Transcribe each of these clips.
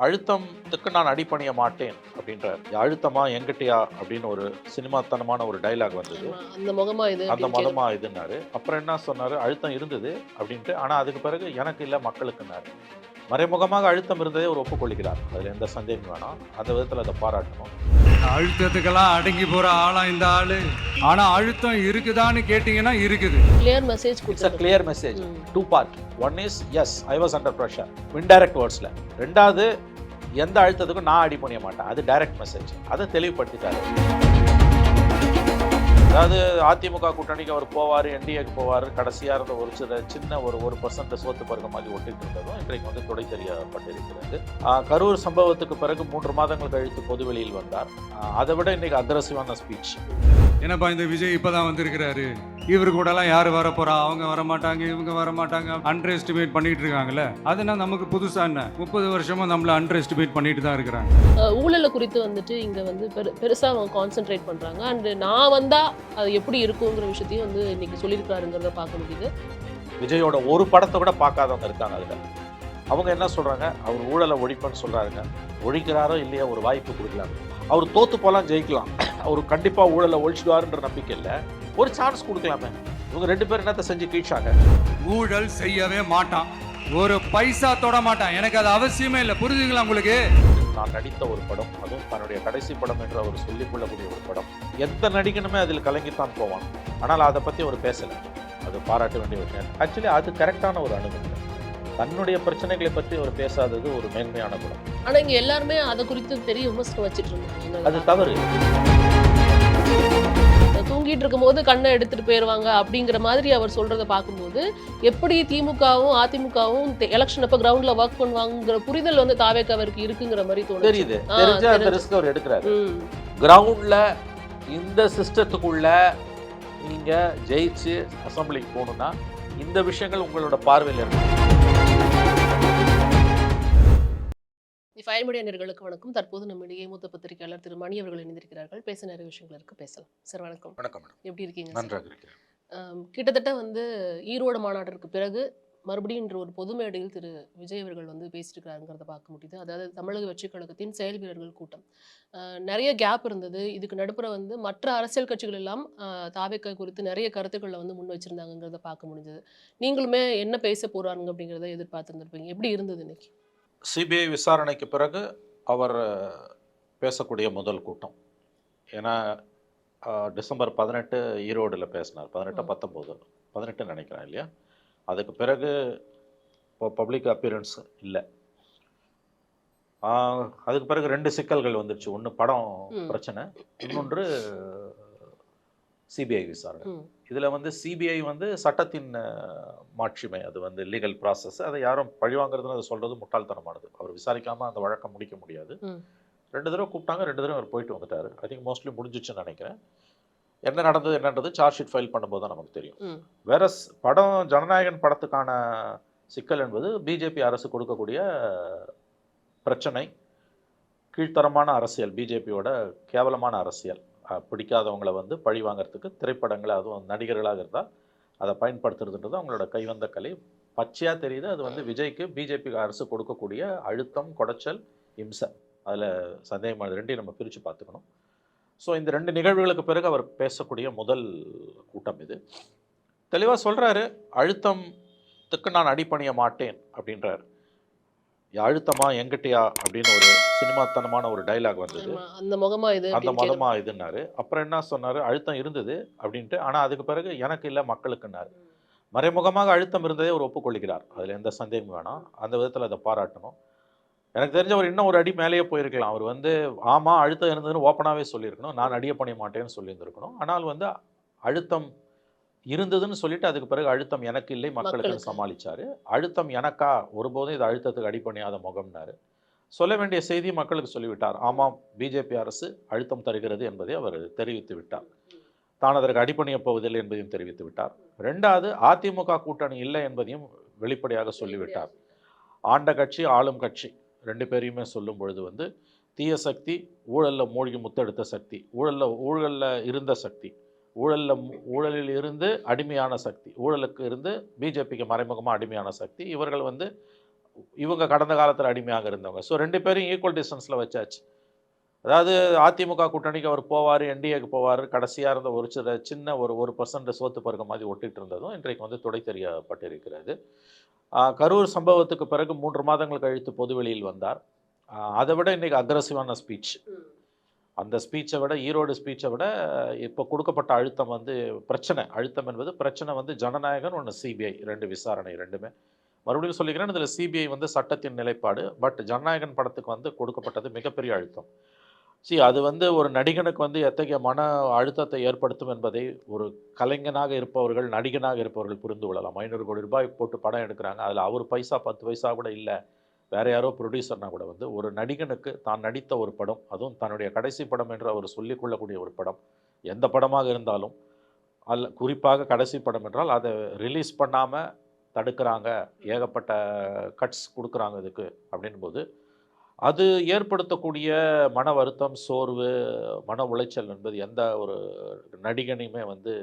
அழுத்தத்துக்கு நான் அடிபணிய மாட்டேன் அப்படின்றார். அழுத்தமா என்கிட்டயா அப்படின்னு ஒரு சினிமாத்தனமான ஒரு டயலாக் வந்தது. ஆமா. அந்த முகமா இது அந்த அப்படின்னு மதமா இதுன்னாரு. அப்புறம் என்ன சொன்னாரு, அழுத்தம் இருந்தது அப்படின்ட்டு. ஆனா அதுக்கு பிறகு எனக்கு இல்ல மக்களுக்குன்னாரு. மறைமுகமாக அழுத்தம் இருந்ததை அவர் ஒப்புக்கொள்கிறார். அதுல எந்த சந்தேகமும் வேணாம். அந்த விதத்துல அதை பாராட்டணும். அழுத்தத்துக்கெல்லாம் அடங்கி போற ஆளா இந்த ஆளு. ஆனா அழுத்தம் இருக்குதான்னு கேட்டீங்கன்னா இருக்குது. கிளியர் மெசேஜ் இட்ஸ் அ கொடுத்தாரு. Clear message. Two part. One is as I was under pressure indirect வேர்ட்ஸ்ல. ரெண்டாவது எந்த அழுத்தத்துக்கும் நான் அடிபணிய மாட்டேன். அது டைரக்ட் மெசேஜ். அதை தெளிவுபடுத்திட்டாரு. அதாவது அதிமுக கூட்டணிக்கு அவர் போவார், என்டிஏக்கு போவார், கடைசியாக இருந்த ஒரு சின்ன ஒரு 1% சோத்து பருக்க மாதிரி ஒட்டிட்டு இருந்ததும் இன்றைக்கு வந்து துடை தெரியப்பட்டிருக்கிறது. கரூர் சம்பவத்துக்கு பிறகு 3 மாதங்கள் கழித்து பொதுவெளியில் வந்தார். அதை விட இன்னைக்கு அக்ரஸிவான ஸ்பீச். என்னப்பா இந்த விஜய் இப்பதான் வந்திருக்கிறாரு, இவரு கூட எல்லாம் யாரு வர போறா, அவங்க வர மாட்டாங்க, இவங்க வர மாட்டாங்க, அண்டர் எஸ்டிமேட் பண்ணிட்டு இருக்காங்கல்ல. அதுனா நமக்கு புதுசா என்ன? 30 வருஷமா நம்மள அண்டர் எஸ்டிமேட் பண்ணிட்டு தான் இருக்கிறாங்க. ஊழலை குறித்து வந்துட்டு இங்க வந்து பெருசா அவங்க கான்சென்ட்ரேட் பண்றாங்க. அண்ட் நான் வந்தா அது எப்படி இருக்குங்கிற விஷயத்தையும் வந்து இன்னைக்கு சொல்லியிருக்காருங்கிறத பார்க்க முடியுது. விஜயோட ஒரு படத்தை கூட பார்க்காதவங்க இருக்காங்க அதுல. அவங்க என்ன சொல்றாங்க, அவர் ஊழலை ஒழிப்பன்னு சொல்றாருங்க. ஒழிக்கிறாரோ இல்லையா ஒரு வாய்ப்பு கொடுக்கலாம். அவர் தோத்து போலாம், ஜெயிக்கலாம். அவர் கண்டிப்பா ஊழலை ஒழிச்சுடுவாருன்ற நம்பிக்கை இல்லை. ஒரு சான்ஸ் கொடுக்கலாமே. இவங்க 2 பேரும் என்னத்தை செஞ்சு கீழ்ச்சாங்க. ஊழல் செய்யவே மாட்டான், ஒரு பைசா தொட மாட்டான். எனக்கு அது அவசியமே இல்லை. புரிஞ்சுங்களா உங்களுக்கு? நான் நடித்த ஒரு படம், அதுவும் தன்னுடைய கடைசி படம் என்று அவர் சொல்லிக் கொள்ளக்கூடிய ஒரு படம். எந்த நடிகனுமே அதில் கலங்கித்தான் போவான். ஆனால் அதை பற்றி அவர் பேசலை. அது பாராட்ட வேண்டிய விஷயம். ஆக்சுவலி அது கரெக்டான ஒரு அணுகுமுறை. தன்னுடைய பிரச்சனைகளை பற்றி அவர் பேசாதது ஒரு மேன்மையான குணம். ஆனா இங்க எல்லாருமே அதை குறித்து பெரிய விமர்சனம் வச்சுட்டு இருந்தாங்க. அது தவறு. தூங்கிட்டு இருக்கும்போது கண்ணை எடுத்துட்டு போயிருவாங்க அப்படிங்கிற மாதிரி அவர் சொல்றதை பார்க்கும்போது எப்படி திமுகவும் அதிமுகவும் எலெக்ஷன் அப்ப கிரவுண்ட்ல ஒர்க் பண்ணுவாங்கிற புரிதல் வந்து தாவேக்காவிற்கு இருக்குங்கிற மாதிரி தோணுது. தெரியுது. தெரிஞ்ச அந்த ரிஸ்க் அவர் எடுக்கிறாரு. கிரவுண்ட்ல இந்த சிஸ்டத்துக்குள்ள நீங்க ஜெயிச்சு அசம்பிளிக்கு போகணும்னா இந்த விஷயங்கள் உங்களோட பார்வையில் இருக்கு. ஃபயர் மீடியா நேயர்களுக்கு வணக்கம். தற்போது நம்மிடையே மூத்த பத்திரிகையாளர் திரு மணி அவர்கள் இணைந்திருக்கிறார்கள். பேச நிறைய விஷயங்கள் இருக்கு, பேசலாம். சார் வணக்கம். வணக்கம் மேடம். எப்படி இருக்கீங்க? நன்றாக இருக்கிறேன். கிட்டத்தட்ட வந்து ஈரோடு மாநாட்டிற்கு பிறகு மறுபடியும் இன்று ஒரு பொது மேடையில் திரு விஜய் அவர்கள் வந்து பேசியிருக்கிறாருங்கிறத பார்க்க முடியுது. அதாவது தமிழக வெற்றிக் கழகத்தின் செயல் வீரர்கள் கூட்டம் நிறைய கேப் இருந்தது. இதுக்கு நடுப்புற வந்து மற்ற அரசியல் கட்சிகள் எல்லாம் தாவேக்கா குறித்து நிறைய கருத்துக்களை வந்து முன் வச்சிருந்தாங்கிறத பார்க்க முடிஞ்சது. நீங்களுமே என்ன பேச போறாருங்க அப்படிங்கிறத எதிர்பார்த்துருந்துருப்பீங்க. எப்படி இருந்தது இன்னைக்கு? சிபிஐ விசாரணைக்கு பிறகு அவர் பேசக்கூடிய முதல் கூட்டம். ஏன்னா டிசம்பர் 18 ஈரோடில் பேசினார். 18 19 18 நினைக்கிறேன் இல்லையா? அதுக்கு பிறகு இப்போ பப்ளிக் அப்பியரன்ஸ் இல்லை. அதுக்கு பிறகு 2 சிக்கல்கள் வந்துடுச்சு. ஒன்று படம் பிரச்சனை, இன்னொன்று சிபிஐ விசாரணை. இதில் வந்து சிபிஐ வந்து சட்டத்தின் மாட்சிமை, அது வந்து லீகல் ப்ராசஸ். அதை யாரும் பழிவாங்கிறதுன்னு அதை சொல்கிறது முட்டாள்தனமானது. அவர் விசாரிக்காமல் அந்த வழக்கை முடிக்க முடியாது. 2 தடவை கூப்பிட்டாங்க, 2 தடவை அவர் போயிட்டு வந்துட்டார். ஐ திங்க் மோஸ்ட்லி முடிஞ்சிச்சுன்னு நினைக்கிறேன். என்ன நடந்தது என்னன்றது சார்ஜ் ஷீட் ஃபைல் பண்ணும்போது தான் நமக்கு தெரியும். வேற படம் ஜனநாயகன் படத்துக்கான சிக்கல் என்பது பிஜேபி அரசு கொடுக்கக்கூடிய பிரச்சனை, கீழ்த்தரமான அரசியல், பிஜேபியோட கேவலமான அரசியல். பிடிக்காதவங்களை வந்து பழி வாங்கிறதுக்கு திரைப்படங்களை, அதுவும் நடிகர்களாக இருந்தால் அதை பயன்படுத்துறதுன்றது அவங்களோட கைவந்த கலை. பச்சையாக தெரியுது. அது வந்து விஜய்க்கு பிஜேபி அரசு கொடுக்கக்கூடிய அழுத்தம், குடைச்சல், இம்சை. அதில் சந்தேகம். அது 2ஐயும் நம்ம பிரித்து பார்த்துக்கணும். ஸோ இந்த 2 நிகழ்வுகளுக்கு பிறகு அவர் பேசக்கூடிய முதல் கூட்டம் இது. தெளிவாக சொல்கிறாரு, அழுத்தத்துக்கு நான் அடிபணிய மாட்டேன் அப்படின்றார். அழுத்தமா என்கிட்டயா அப்படின்னு ஒரு சினிமாத்தனமான ஒரு டயலாக் வந்தது. அந்த முகமா இது அந்த மதமா இதுன்னாரு. அப்புறம் என்ன சொன்னாரு, அழுத்தம் இருந்தது அப்படின்ட்டு. ஆனா அதுக்கு பிறகு எனக்கு இல்லை மக்களுக்குன்னாரு. மறைமுகமாக அழுத்தம் இருந்ததை அவர் ஒப்புக்கொள்கிறார். அதுல எந்த சந்தேகமும் வேணாம். அந்த விதத்துல அதை பாராட்டணும். எனக்கு தெரிஞ்ச அவர் இன்னும் ஒரு அடி மேலேயே போயிருக்கலாம். அவர் வந்து ஆமா அழுத்தம் இருந்ததுன்னு ஓப்பனாவே சொல்லியிருக்கணும். நான் அடிய பணிய மாட்டேன்னு சொல்லியிருந்திருக்கணும். ஆனால் வந்து அழுத்தம் இருந்ததுன்னு சொல்லிட்டு அதுக்கு பிறகு அழுத்தம் எனக்கு இல்லை மக்களுக்குன்னு சமாளிச்சாரு. அழுத்தம் எனக்கா, ஒருபோதும் இது அழுத்தத்துக்கு அடிபணியாத முகம்னாரு. சொல்ல வேண்டிய செய்தி மக்களுக்கு சொல்லிவிட்டார். ஆமாம், பிஜேபி அரசு அழுத்தம் தருகிறது என்பதை அவர் தெரிவித்து விட்டார். தான் அதற்கு அடிபணிய போவதில்லை என்பதையும் தெரிவித்து விட்டார். 2வது அதிமுக கூட்டணி இல்லை என்பதையும் வெளிப்படையாக சொல்லிவிட்டார். ஆண்ட கட்சி, ஆளும் கட்சி 2 பேரையுமே சொல்லும் பொழுது வந்து தீய சக்தி, ஊழலில் மூழ்கி முத்தெடுத்த சக்தி, ஊழலில் இருந்த சக்தி, ஊழலில் இருந்து அடிமையான சக்தி, ஊழலுக்கு இருந்து பிஜேபிக்கு மறைமுகமாக அடிமையான சக்தி, இவர்கள் வந்து இவங்க கடந்த காலத்தில் அடிமையாக இருந்தவங்க. ஸோ 2 பேரையும் ஈக்குவல் டிஸ்டன்ஸில் வச்சாச்சு. அதாவது அதிமுக கூட்டணிக்கு அவர் போவார், என்டிஏக்கு போவார். கடைசியாக இருந்த ஒரு சின்ன ஒரு 1% சோத்து பருக்க மாதிரி ஒட்டிட்டு இருந்ததும் இன்றைக்கு வந்து துடை தெரியப்பட்டிருக்கிறது. கரூர் சம்பவத்துக்கு பிறகு 3 மாதங்கள் கழித்து பொதுவெளியில் வந்தார். அதை விட இன்றைக்கி அக்ரஸிவான ஸ்பீச். அந்த ஸ்பீச்சை விட, ஈரோடு ஸ்பீச்சை விட இப்போ கொடுக்கப்பட்ட அழுத்தம் வந்து அழுத்தம் என்பது பிரச்சனை வந்து ஜனநாயகன், ஒன்று சிபிஐ, 2 விசாரணை 2மே. மறுபடியும் சொல்லிக்கிறேன், இதில் சிபிஐ வந்து சட்டத்தின் நிலைப்பாடு. பட் ஜனநாயகன் படத்துக்கு வந்து கொடுக்கப்பட்டது மிகப்பெரிய அழுத்தம். அது வந்து ஒரு நடிகனுக்கு வந்து எத்தகைய மன அழுத்தத்தை ஏற்படுத்தும் என்பதை ஒரு கலைஞனாக இருப்பவர்கள், நடிகனாக இருப்பவர்கள் புரிந்து கொள்ளலாம். 500 கோடி ரூபாய் போட்டு படம் எடுக்கிறாங்க. அதில் அவர் பைசா 10 பைசா கூட இல்லை, வேறு யாரோ ப்ரொடியூசர்னா கூட வந்து ஒரு நடிகனுக்கு தான் நடித்த ஒரு படம், அதுவும் தன்னுடைய கடைசி படம் என்று அவர் சொல்லிக்கொள்ளக்கூடிய ஒரு படம், எந்த படமாக இருந்தாலும் குறிப்பாக கடைசி படம் என்றால் அதை ரிலீஸ் பண்ணாமல் தடுக்கிறாங்க, ஏகப்பட்ட கட்ஸ் கொடுக்குறாங்க இதுக்கு அப்படின்போது அது ஏற்படுத்தக்கூடிய மன வருத்தம், சோர்வு, மன உளைச்சல் என்பது எந்த ஒரு நடிகனையுமே வந்து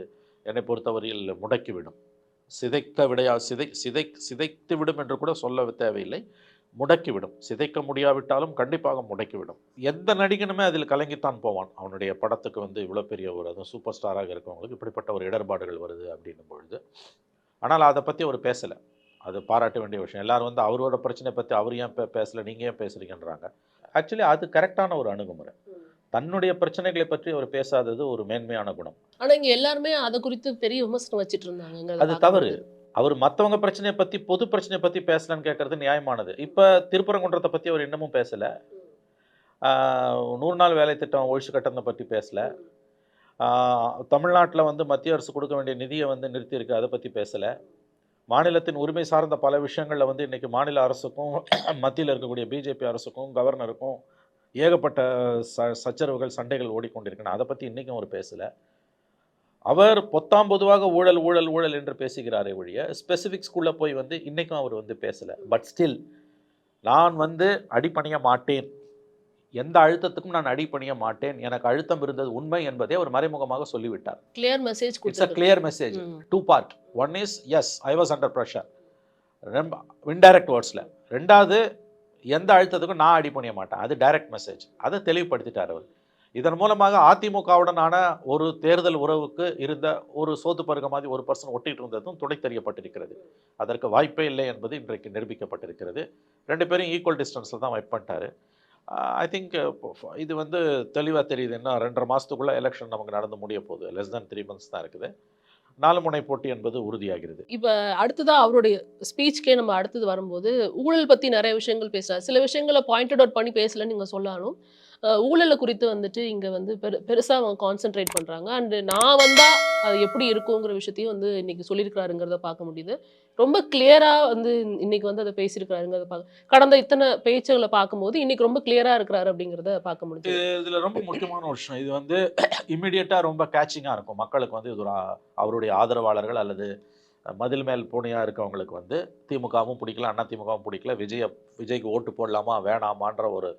என்னை பொறுத்தவரையில் முடக்கிவிடும். சிதைத்து விடும் என்று கூட சொல்ல தேவையில்லை, முடக்கிவிடும். சிதைக்க முடியாவிட்டாலும் கண்டிப்பாக முடக்கிவிடும். எந்த நடிகனுமே அதில் கலங்கித்தான் போவான். அவனுடைய படத்துக்கு வந்து இவ்வளோ பெரிய ஒரு, அதுவும் சூப்பர் ஸ்டாராக இருக்கவங்களுக்கு இப்படிப்பட்ட ஒரு இடர்பாடுகள் வருது அப்படின்னும் பொழுது. ஆனால் அதை பற்றி அவர் பேசலை. அது பாராட்ட வேண்டிய விஷயம். எல்லாரும் வந்து அவரோட பிரச்சனை பற்றி அவர் ஏன் பேசலை, நீங்கள் ஏன் பேசுகிறீங்கன்றாங்க. ஆக்சுவலி அது கரெக்டான ஒரு அணுகுமுறை. தன்னுடைய பிரச்சனைகளை பற்றி அவர் பேசாதது ஒரு மேன்மையான குணம். ஆனால் இங்கே எல்லாருமே அதை குறித்து பெரிய விமர்சனம் வச்சுட்டு இருந்தாங்க. அது தவறு. அவர் மற்றவங்க பிரச்சனையை பற்றி, பொது பிரச்சனையை பற்றி பேசலன்னு கேட்கறது நியாயமானது. இப்போ திருப்பரங்குன்றத்தை பற்றி அவர் இன்னமும் பேசலை. 100 நாள் வேலை திட்டம் ஒழிச்சு கட்டணத்தை பற்றி பேசலை. தமிழ்நாட்டில் வந்து மத்திய அரசு கொடுக்க வேண்டிய நிதியை வந்து நிறுத்தியிருக்கு, அதை பற்றி பேசலை. மாநிலத்தின் உரிமை சார்ந்த பல விஷயங்களில் வந்து இன்றைக்கி மாநில அரசுக்கும் மத்தியில் இருக்கக்கூடிய பிஜேபி அரசுக்கும் கவர்னருக்கும் ஏகப்பட்ட சச்சரவுகள், சண்டைகள் ஓடிக்கொண்டிருக்கணும். அதை பற்றி இன்றைக்கும் அவர் பேசலை. அவர் பொதுவாக ஊழல் ஊழல் ஊழல் என்று பேசுகிறாரே ஒழிய ஸ்பெசிஃபிக்ஸ்குள்ளே போய் வந்து இன்றைக்கும் அவர் வந்து பேசலை. பட் ஸ்டில் நான் வந்து அடிபணிய மாட்டேன், எந்த அழுத்தத்துக்கும் நான் அடிபணிய மாட்டேன், எனக்கு அழுத்தம் இருந்தது உண்மை என்பதை அவர் மறைமுகமாக சொல்லிவிட்டார். Clear message. It's a clear message. 2 part. One is yes, I was under pressure, indirect வேர்ட்ஸில். 2வது, எந்த அழுத்தத்துக்கும் நான் அடிபணிய மாட்டேன், அது டைரக்ட் மெசேஜ். அதை தெளிவுபடுத்திட்டார் அவர். இதன் மூலமாக அதிமுகவுடனான ஒரு தேர்தல் உறவுக்கு இருந்த ஒரு சோத்து பருக மாதிரி 1% ஒட்டிட்டு இருந்ததும் துடை தெரியப்பட்டிருக்கிறது. அதற்கு வாய்ப்பே இல்லை என்பது இன்றைக்கு நிரூபிக்கப்பட்டிருக்கிறது. 2 பேரும் ஈக்குவல் டிஸ்டன்ஸில் தான் வைப் பண்ணிட்டாரு. ஐ திங்க் இது வந்து தெளிவாக தெரியுது. இன்னும் 2.5 மாதத்துக்குள்ளே எலெக்ஷன் நமக்கு நடந்து முடிய போகுது. லெஸ் தென் 3 months தான் இருக்குது. 4 முனை போட்டி என்பது உறுதியாகிறது. இப்போ அடுத்ததாக அவருடைய ஸ்பீச்சுக்கே நம்ம அடுத்தது வரும்போது ஊழல் பற்றி நிறைய விஷயங்கள் பேசுகிறார். சில விஷயங்களை பாயிண்டட் அவுட் பண்ணி பேசலன்னு நீங்கள் சொல்லாலும் ஊழலை குறித்து வந்துட்டு இங்கே வந்து பெருசாக அவங்க கான்சென்ட்ரேட் பண்ணுறாங்க. அண்டு நான் வந்தால் அது எப்படி இருக்குங்கிற விஷயத்தையும் வந்து இன்னைக்கு சொல்லியிருக்கிறாருங்கிறத பார்க்க முடியுது. ரொம்ப கிளியராக வந்து இன்னைக்கு வந்து அதை பேசியிருக்கிறாருங்கிறத கடந்த இத்தனை பேச்சுகளை பார்க்கும்போது இன்னைக்கு ரொம்ப கிளியராக இருக்கிறாரு அப்படிங்கிறத பார்க்க முடியுது. இதில் ரொம்ப முக்கியமான ஒரு விஷயம், இது வந்து இம்மிடியட்டாக ரொம்ப கேட்சிங்காக இருக்கும் மக்களுக்கு. வந்து இது ஒரு அவருடைய ஆதரவாளர்கள் அல்லது மதில் மேல் பூனையாக இருக்கவங்களுக்கு வந்து திமுகவும் பிடிக்கல, அதிமுகவும் பிடிக்கல, விஜய்க்கு ஓட்டு போடலாமா வேணாமான்ற ஒரு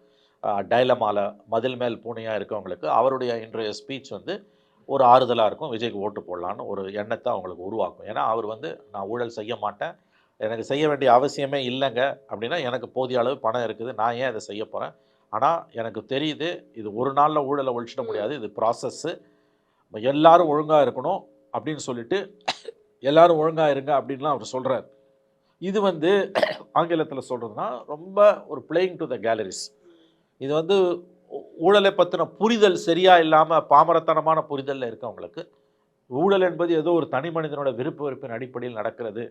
டைலமால மதில் மேல் பூனையாக இருக்கவங்களுக்கு அவருடைய இன்றைய ஸ்பீச் வந்து ஒரு ஆறுதலாக இருக்கும். விஜய்க்கு ஓட்டு போடலான்னு ஒரு எண்ணத்தை அவங்களுக்கு உருவாக்கும். ஏன்னா அவர் வந்து நான் ஊழல் செய்ய மாட்டேன், எனக்கு செய்ய வேண்டிய அவசியமே இல்லைங்க அப்படின்னா, எனக்கு போதிய அளவு பணம் இருக்குது, நான் ஏன் இதை செய்ய போகிறேன். ஆனால் எனக்கு தெரியுது இது ஒரு நாளில் ஊழலை ஒழிச்சிட முடியாது, இது ப்ராசஸ்ஸு, எல்லாரும் ஒழுங்காக இருக்கணும் அப்படின்னு சொல்லிட்டு எல்லாரும் ஒழுங்காக இருங்க அப்படின்லாம் அவர் சொல்கிறார். இது வந்து ஆங்கிலத்தில் சொல்கிறதுனா ரொம்ப ஒரு பிளேயிங் டு த கேலரிஸ். இது வந்து ஊழலை பற்றின புரிதல் சரியாக இல்லாமல் பாமரத்தனமான புரிதலில் இருக்கவங்களுக்கு ஊழல் என்பது ஏதோ ஒரு தனி மனிதனோட விருப்ப வெறுப்பின் அடிப்படையில் நடக்கிறது,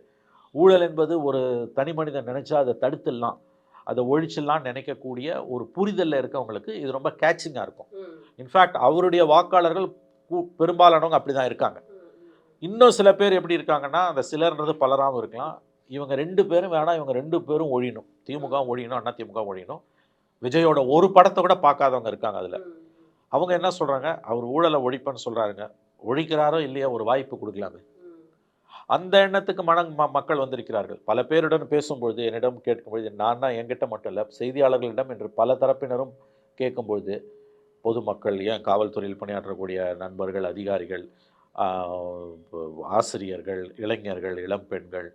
ஊழல் என்பது ஒரு தனி மனிதன் நினச்சா அதை தடுத்துடலாம், அதை ஒழிச்சிடலான்னு நினைக்கக்கூடிய ஒரு புரிதலில் இருக்கவங்களுக்கு இது ரொம்ப கேட்சிங்காக இருக்கும். இன்ஃபேக்ட் அவருடைய வாக்காளர்கள் பெரும்பாலானவங்க அப்படி தான் இருக்காங்க. இன்னும் சில பேர் எப்படி இருக்காங்கன்னா, அந்த சிலர்ன்றது பலராகவும் இருக்கலாம், இவங்க 2 பேரும் வேணாம், இவங்க 2 பேரும் ஒழியணும், திமுகவும் ஒழியணும், அதிமுக ஒழியணும், விஜயோட ஒரு படத்தை கூட பார்க்காதவங்க இருக்காங்க. அதில் அவங்க என்ன சொல்கிறாங்க, அவர் ஊழலை ஒழிப்பேன்னு சொல்கிறாருங்க, ஒழிக்கிறாரோ இல்லையா ஒரு வாய்ப்பு கொடுக்கலாமே, அந்த எண்ணத்துக்கு மக்கள் வந்திருக்கிறார்கள். பல பேருடன் பேசும்பொழுது, என்னிடம் கேட்கும்பொழுது, நான் தான் என்கிட்ட மட்டும் இல்லை, செய்தியாளர்களிடம் என்று பல தரப்பினரும் கேட்கும்பொழுது, பொதுமக்கள், ஏன் காவல்துறையில் பணியாற்றக்கூடிய நண்பர்கள், அதிகாரிகள், ஆசிரியர்கள், இளைஞர்கள், இளம்பெண்கள்,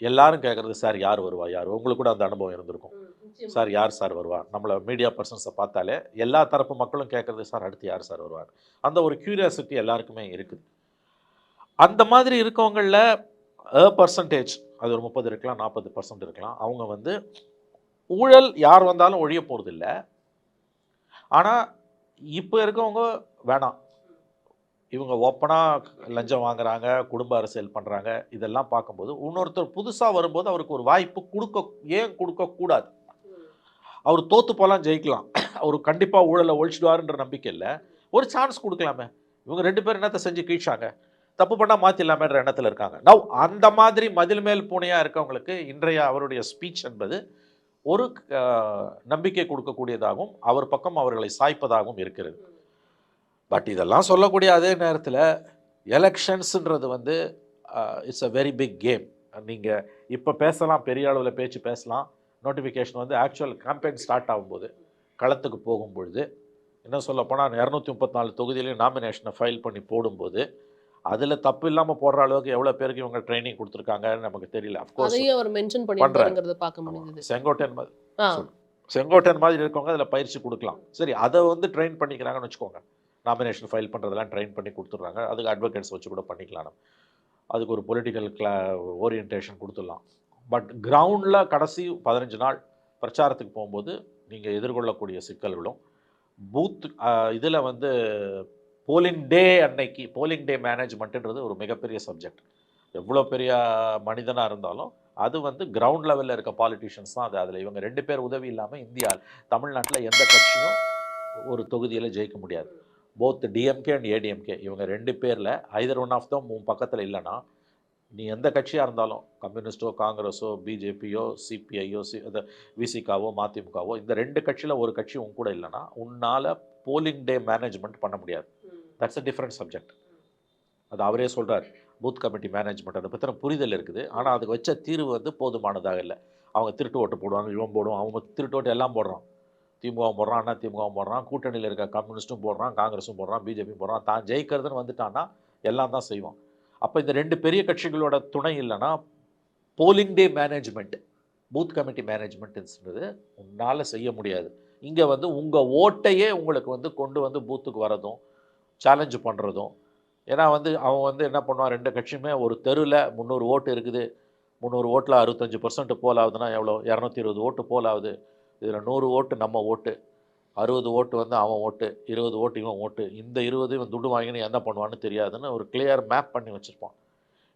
எல்லாரும் கேட்குறது சார் யார் வருவா யார், உங்களுக்கு கூட அந்த அனுபவம் இருந்திருக்கும். சார் யார் சார் வருவா, நம்மளை மீடியா பர்சன்ஸை பார்த்தாலே எல்லா தரப்பு மக்களும் கேட்குறது சார் அடுத்து யார் சார் வருவார். அந்த ஒரு க்யூரியாசிட்டி எல்லாருக்குமே இருக்குது. அந்த மாதிரி இருக்கவங்களில் பர்சன்டேஜ் அது ஒரு 30 இருக்கலாம் 40% இருக்கலாம். அவங்க வந்து ஊழல் யார் வந்தாலும் ஒழிய போகிறது இல்லை. ஆனால் இப்போ இருக்கவங்க வேணாம், இவங்க ஓப்பனாக லஞ்சம் வாங்குறாங்க, குடும்ப அரசியல் பண்ணுறாங்க, இதெல்லாம் பார்க்கும்போது இன்னொருத்தர் புதுசாக வரும்போது அவருக்கு ஒரு வாய்ப்பு ஏன் கொடுக்கக்கூடாது? அவர் தோற்று போகலாம், ஜெயிக்கலாம், அவர் கண்டிப்பாக ஊழலை ஒழிச்சிடுவாருன்ற நம்பிக்கை இல்லை, ஒரு சான்ஸ் கொடுக்கலாமே. இவங்க 2 பேர் என்னத்தை செஞ்சு கீழ்ச்சாங்க, தப்பு பண்ணால் மாற்றிடலாமேன்ற எண்ணத்தில் இருக்காங்க. நவ் அந்த மாதிரி மதில் மேல் பூனையாக இருக்கவங்களுக்கு இன்றைய அவருடைய ஸ்பீச் என்பது ஒரு நம்பிக்கை கொடுக்கக்கூடியதாகவும் அவர் பக்கம் அவர்களை சாய்ப்பதாகவும் இருக்கிறது. பட் இதெல்லாம் சொல்லக்கூடிய அதே நேரத்தில் எலெக்ஷன்ஸுன்றது வந்து it's a very big game. நீங்கள் இப்போ பேசலாம், பெரிய அளவில் பேச்சு பேசலாம், நோட்டிஃபிகேஷன் வந்து ஆக்சுவல் கேம்பெயின் ஸ்டார்ட் ஆகும்போது களத்துக்கு போகும்பொழுது என்ன சொல்ல போனால் 234 தொகுதியிலையும் நாமினேஷனை ஃபைல் பண்ணி போடும்போது அதில் தப்பு இல்லாமல் போடுற அளவுக்கு எவ்வளோ பேருக்கு இவங்க ட்ரைனிங் கொடுத்துருக்காங்கன்னு நமக்கு தெரியல. அஃப்கோர்ஸ் அதையும் அவர் மென்ஷன் பண்ணியிருக்காருங்கிறத பார்க்க முடியுது. செங்கோட்டையன் மாதிரி இருக்கவங்க அதில் பயிற்சி கொடுக்கலாம். சரி, அதை வந்து ட்ரெயின் பண்ணிக்கிறாங்கன்னு வச்சுக்கோங்க, நாமினேஷன் ஃபைல் பண்ணுறதெல்லாம் ட்ரெயின் பண்ணி கொடுத்துட்றாங்க, அதுக்கு அட்வொகேட்ஸ் வச்சு கூட பண்ணிக்கலாம், அதுக்கு ஒரு பொலிட்டிக்கல் ஓரியன்டேஷன் கொடுத்துடலாம். பட் கிரவுண்டில் கடைசி 15 நாள் பிரச்சாரத்துக்கு போகும்போது நீங்கள் எதிர்கொள்ளக்கூடிய சிக்கல்களும் பூத் இதில் வந்து போலிங் டே அன்னைக்கு போலிங் டே மேனேஜ்மெண்ட்டுன்றது ஒரு மிகப்பெரிய சப்ஜெக்ட். எவ்வளோ பெரிய மனிதனாக இருந்தாலும் அது வந்து கிரவுண்ட் லெவலில் இருக்க பாலிட்டிஷியன்ஸ் தான் அது. அதில் இவங்க 2 பேர் உதவி இல்லாமல் தமிழ்நாட்டில் எந்த கட்சியும் ஒரு தொகுதியில் ஜெயிக்க முடியாது. போத் டிஎம்கே அண்ட் ஏடிஎம்கே இவங்க 2 பேரில் ஐதர் ஒன் ஆஃப் தம் உன் பக்கத்தில் இல்லைன்னா நீ எந்த கட்சியாக இருந்தாலும் கம்யூனிஸ்டோ காங்கிரஸோ பிஜேபியோ சிபிஐயோ விசிகாவோ மதிமுகவோ இந்த 2 கட்சியில் ஒரு கட்சி உன் கூட இல்லைன்னா உன்னால் போலிங் டே மேனேஜ்மெண்ட் பண்ண முடியாது. That's a different subject. அது அவரே சொல்கிறார், பூத் கமிட்டி மேனேஜ்மெண்ட் அதை பற்றின புரிதல் இருக்குது, ஆனால் அதுக்கு வச்ச தீர்வு வந்து போதுமானதாக இல்லை. அவங்க திருட்டு ஓட்டு போடுவாங்க, இவன் போடுவான், அவங்க திருட்டு ஓட்டு எல்லாம் போடுறான், திமுகவும் போடுறான், அண்ணா திமுகவும் போடுறான், கூட்டணியில் இருக்க கம்யூனிஸ்ட்டும் போடுறான், காங்கிரஸும் போடுறான், பிஜேபியும் போடுறான், தான் ஜெயிக்கிறதுன்னு வந்துட்டான்னா எல்லாம் தான் செய்வான். அப்போ இந்த 2 பெரிய கட்சிகளோட துணை இல்லைன்னா போலிங் டே மேனேஜ்மெண்ட் பூத் கமிட்டி மேனேஜ்மெண்ட்ன்றது உன்னால் செய்ய முடியாது. இங்கே வந்து உங்கள் ஓட்டையே உங்களுக்கு வந்து கொண்டு வந்து பூத்துக்கு வரதும் சேலஞ்சு பண்ணுறதும். ஏன்னா வந்து அவன் வந்து என்ன பண்ணுவான், 2 கட்சியுமே ஒரு தெருவில் 300 ஓட்டு இருக்குது, 300 ஓட்டில் 65% போல் ஆகுதுன்னா எவ்வளோ, 220 ஓட்டு போல் ஆகுது. இதில் 100 ஓட்டு நம்ம ஓட்டு, 60 ஓட்டு வந்து அவன் ஓட்டு, 20 ஓட்டு இவன் ஓட்டு, இந்த 20 இவன் துட்டு வாங்கினு என்ன பண்ணுவான்னு தெரியாதுன்னு ஒரு கிளியர் மேப் பண்ணி வச்சுருப்பான்.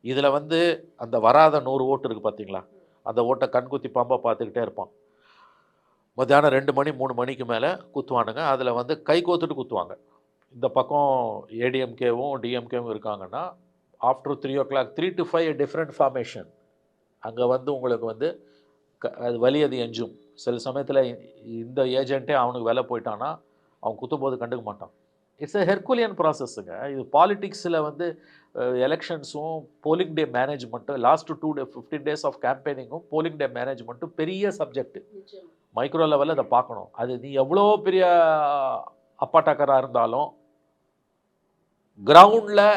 இதில் வந்து அந்த வராத 100 ஓட்டு இருக்குது பார்த்தீங்களா, அந்த ஓட்டை கண்குத்தி பாம்பாக பார்த்துக்கிட்டே இருப்பான். மத்தியானம் 2 மணி 3 மணிக்கு மேலே குத்துவானுங்க. அதில் வந்து கை கோத்துட்டு குத்துவாங்க. இந்த பக்கம் ஏடிஎம்கேவும் டிஎம்கேவும் இருக்காங்கன்னா after 3 o'clock 3 to 5 different formation. அங்கே வந்து உங்களுக்கு வந்து அது வலி அது எஞ்சும். சில சமயத்தில் இந்த ஏஜென்ட்டே அவனுக்கு வேலை போயிட்டான்னா அவன் குத்தும்போது கண்டுக்க மாட்டான். இட்ஸ் எ ஹெர்குலியன் ப்ராசஸ்ஸுங்க. இது பாலிட்டிக்ஸில் வந்து எலெக்ஷன்ஸும் போலிங் டே மேனேஜ்மெண்ட்டும் லாஸ்ட்டு 15 days ஆஃப் கேம்பெயினிங்கும் போலிங் டே மேனேஜ்மெண்ட்டும் பெரிய சப்ஜெக்ட்டு. மைக்ரோ லெவலில் அதை பார்க்கணும். அது நீ எவ்வளோ பெரிய அப்பாட்டாக்கராக இருந்தாலும் கிரவுண்டில்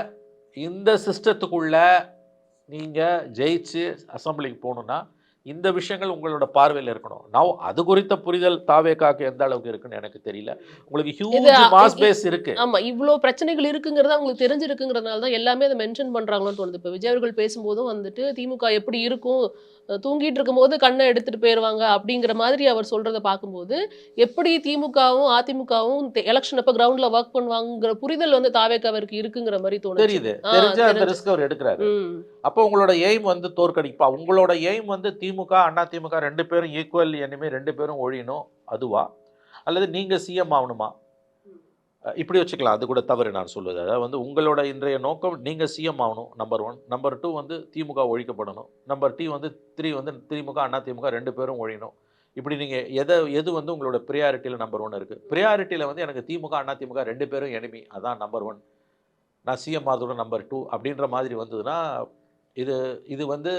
இந்த சிஸ்டத்துக்குள்ளே நீங்கள் ஜெயிச்சு அசம்பிளிக்கு போகணுன்னா இந்த விஷயங்கள் உங்களோட பார்வையில் இருக்கணும். நான் அது குறித்த புரிதல் தாவேக்காக்கு எந்த அளவுக்கு இருக்குன்னு எனக்கு தெரியல. உங்களுக்கு ஹியூஜ் மாஸ் பேஸ் இருக்கு. ஆமா, இவ்வளோ பிரச்சனைகள் இருக்குங்கிறத உங்களுக்கு தெரிஞ்சிருக்குங்கிறதுனால தான் எல்லாமே அதை மென்ஷன் பண்றாங்களோன்னு தோணுது. இப்போ விஜய் அவர்கள் பேசும்போதும் வந்துட்டு திமுக எப்படி இருக்கும், தூங்கிட்டு இருக்கும்போது கண்ணை எடுத்துட்டு போயிடுவாங்க அப்படிங்கிற மாதிரி அவர் சொல்றதை பார்க்கும்போது எப்படி திமுகவும் அதிமுகவும் எலெக்ஷன் அப்போ கிரவுண்ட்ல ஒர்க் பண்ணுவாங்கிற புரிதல் வந்து தாவேக்காவிற்கு இருக்குங்கிற மாதிரி தோணுது. தெரியுது, தெரிஞ்சா அந்த ரிஸ்க் அவர் எடுக்கிறாரு. அப்போ உங்களோட எய்ம் வந்து தோற்கடிப்பா, உங்களோட எய்ம் வந்து திமுக அண்ணா திமுக 2 பேரும் ஈக்குவல் எனிமே 2 பேரும் ஒழியணும் அதுவா, அல்லது நீங்க சிஎம் ஆகணுமா, இப்படி வச்சுக்கலாம். அது கூட தவறு நான் சொல்லுவது. அதாவது வந்து உங்களோட இன்றைய நோக்கம் நீங்கள் சிஎம் ஆகணும், நம்பர் 1. நம்பர் 2 வந்து திமுக ஒழிக்கப்படணும். நம்பர் 3 வந்து திமுக அண்ணா திமுக 2 பேரும் ஒழியணும். இப்படி நீங்கள் எது வந்து உங்களோட ப்ரியாரிட்டியில் நம்பர் 1 இருக்குது. ப்ரியாரிட்டியில் வந்து எனக்கு திமுக அண்ணா திமுக 2 பேரும் எனிமி, அதான் நம்பர் 1, நான் சிஎம் ஆகிறதோட நம்பர் 2 அப்படின்ற மாதிரி வந்ததுன்னா இது வந்து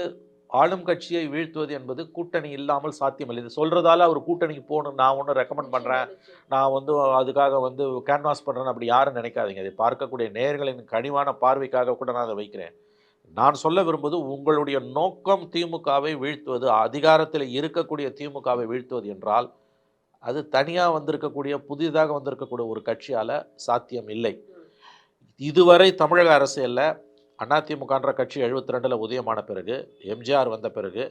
ஆளும் கட்சியை வீழ்த்துவது என்பது கூட்டணி இல்லாமல் சாத்தியமில்லை. இது சொல்கிறதால அவர் கூட்டணிக்கு போகணும் நான் ஒன்று ரெக்கமெண்ட் பண்ணுறேன், நான் வந்து அதுக்காக வந்து கேன்வாஸ் பண்ணுறேன்னு அப்படி யாரும் நினைக்காதீங்க. இதை பார்க்கக்கூடிய நேயர்களின் கனிவான பார்வைக்காக கூட நான் அதை வைக்கிறேன். நான் சொல்ல விரும்புவது, உங்களுடைய நோக்கம் திமுகவை வீழ்த்துவது, அதிகாரத்தில் இருக்கக்கூடிய திமுகவை வீழ்த்துவது என்றால், அது தனியாக வந்திருக்கக்கூடிய புதிதாக வந்திருக்கக்கூடிய ஒரு கட்சியால் சாத்தியம் இல்லை. இதுவரை தமிழக அரசியலில் அதிமுகன்ற கட்சி 72ல் உதயமான பிறகு, எம்ஜிஆர் வந்த பிறகு,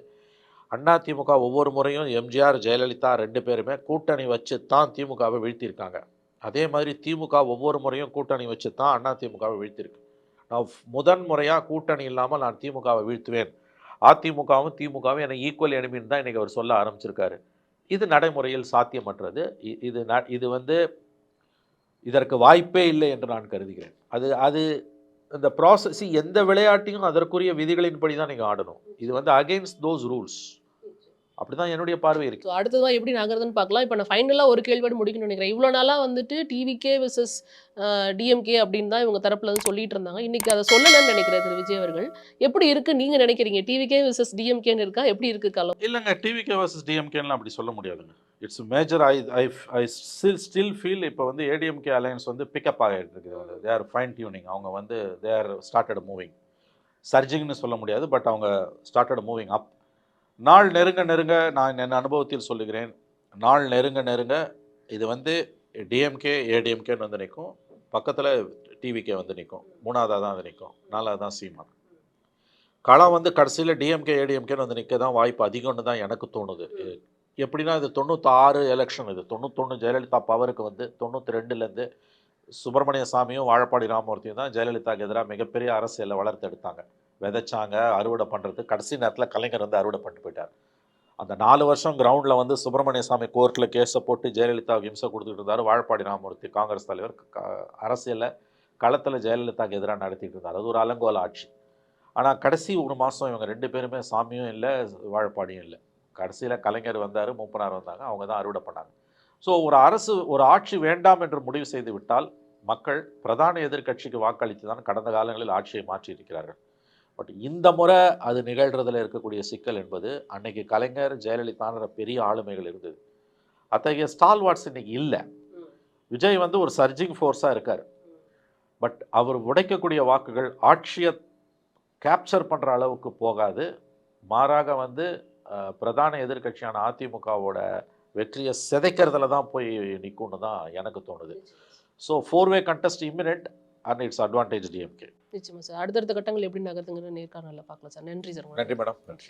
அதிமுக ஒவ்வொரு முறையும் எம்ஜிஆர் ஜெயலலிதா 2 பேருமே கூட்டணி வச்சு தான் திமுகவை வீழ்த்தியிருக்காங்க. அதே மாதிரி திமுக ஒவ்வொரு முறையும் கூட்டணி வச்சு தான் அதிமுகவை வீழ்த்தியிருக்கு. நான் முதன் முறையாக கூட்டணி இல்லாமல் நான் திமுகவை வீழ்த்துவேன், அதிமுகவும் திமுகவும் என்னை ஈக்குவல் எனிமின்னு தான் இன்றைக்கி அவர் சொல்ல ஆரம்பிச்சிருக்காரு. இது நடைமுறையில் சாத்தியமற்றது. இது வந்து இதற்கு வாய்ப்பே இல்லை என்று நான் கருதுகிறேன். அது அது இந்த ப்ராசஸ், எந்த விளையாட்டையும் அதற்குரிய விதிகளின்படி தான் நீங்கள் ஆடணும். இது வந்து அகெயின்ஸ்ட் தோஸ் ரூல்ஸ். அப்படி தான் என்னுடைய பார்வை இருக்கு. ஸோ அடுத்ததான் எப்படி நகருதுன்னு பார்க்கலாம். இப்போ நான் ஃபைனலாக ஒரு கேள்வியோடு முடிக்கணும்னு நினைக்கிறேன். இவ்வளோ நாளாக வந்துட்டு டிவிகே வெர்சஸ் டிஎம்கே அப்படின்னு தான் இவங்க தரப்புல இருந்து சொல்லிட்டு இருந்தாங்க. இன்னைக்கு அதை சொல்லணும்னு நினைக்கிறேன் திரு விஜய் அவர்கள். எப்படி இருக்கு நீங்க நினைக்கிறீங்க? டிவிகே வெர்சஸ் டிஎம்கேன்னு இருக்கா? எப்படி இருக்கு காலம்? இல்லைங்க, டிவிகே வர்சஸ் டிஎம்கேன்னு அப்படி சொல்ல முடியாதுங்க. It's major. I still feel இப்போ வந்து ஏடிஎம்கே அலையன்ஸ் வந்து பிக்கப் ஆகிட்டு இருக்குது. They are fine tuning. அவங்க வந்து தே ஆர் ஸ்டார்டட் மூவிங். சர்ஜிங்னு சொல்ல முடியாது, பட் அவங்க ஸ்டார்டட் மூவிங் அப். நாள் நெருங்க நெருங்க, நான் என் அனுபவத்தில் சொல்லுகிறேன், நாள் நெருங்க நெருங்க இது வந்து டிஎம்கே ஏடிஎம்கேன்னு வந்து நிற்கும். பக்கத்தில் டிவிகே வந்து நிற்கும். 3வதாக தான் வந்து நிற்கும். 4வது தான் சீமான். களம் வந்து கடைசியில் டிஎம்கே ஏடிஎம்கேன்னு வந்து நிற்க தான் வாய்ப்பு அதிகம்னு தான் எனக்கு தோணுது. எப்படின்னா, இது 96 எலெக்ஷன், இது 91 ஜெயலலிதா பவருக்கு வந்து 92லேருந்து சுப்பிரமணிய சாமியும் வாழப்பாடி ராமமூர்த்தியும் தான் ஜெயலலிதாவுக்கு எதிராக மிகப்பெரிய அரசியலை வளர்த்து எடுத்தாங்க, விதைச்சாங்க, அறுவடை பண்ணுறது. கடைசி நேரத்தில் கலைஞர் வந்து அறுவடை பண்ணிட்டு போயிட்டார். அந்த 4 வருஷம் கிரவுண்டில் வந்து சுப்பிரமணிய சாமி கோர்ட்டில் கேஸை போட்டு ஜெயலலிதாவுக்கு இம்சை கொடுத்துட்டு இருந்தார். வாழப்பாடி ராமமூர்த்தி காங்கிரஸ் தலைவர் அரசியலில் களத்தில் ஜெயலலிதாவுக்கு எதிராக நடத்திட்டு இருந்தார். அது ஒரு அலங்கோல ஆட்சி. ஆனால் கடைசி ஒரு மாதம் இவங்க 2 பேருமே, சாமியும் இல்லை வாழப்பாடியும் இல்லை, கடைசியில் கலைஞர் வந்தார், மூப்பனார் வந்தாங்க, அவங்க தான் அறுவடை பண்ணாங்க. ஸோ ஒரு ஆட்சி வேண்டாம் என்று முடிவு செய்து விட்டால் மக்கள் பிரதான எதிர்க்கட்சிக்கு வாக்களித்து தான் கடந்த காலங்களில் ஆட்சியை மாற்றி இருக்கிறார்கள். பட் இந்த முறை அது நிகழ்கிறதுல இருக்கக்கூடிய சிக்கல் என்பது, அன்னைக்கு கலைஞர் ஜெயலலிதான்ற பெரிய ஆளுமைகள் இருந்தது. அத்தகைய ஸ்டால்வார்ட்ஸ் இன்னைக்கு இல்லை. விஜய் வந்து ஒரு சர்ஜிங் ஃபோர்ஸாக இருக்கார். பட் அவர் உடைக்கக்கூடிய வாக்குகள் ஆட்சியை கேப்சர் பண்ணுற அளவுக்கு போகாது. மாறாக வந்து பிரதான எதிர்க்கட்சியான அதிமுகவோட வெற்றியை சிதைக்கிறதுல தான் போய் நிற்கும்னு தான் எனக்கு தோணுது. So 4-way contest imminent and its advantage DMK. நிச்சயமா சார். அடுத்தடுத்த கட்டங்கள் எப்படி நகர்த்துங்கன்னு நேர்காணலில் பார்க்கலாம் சார். நன்றி சார். நன்றி மேடம். நன்றி.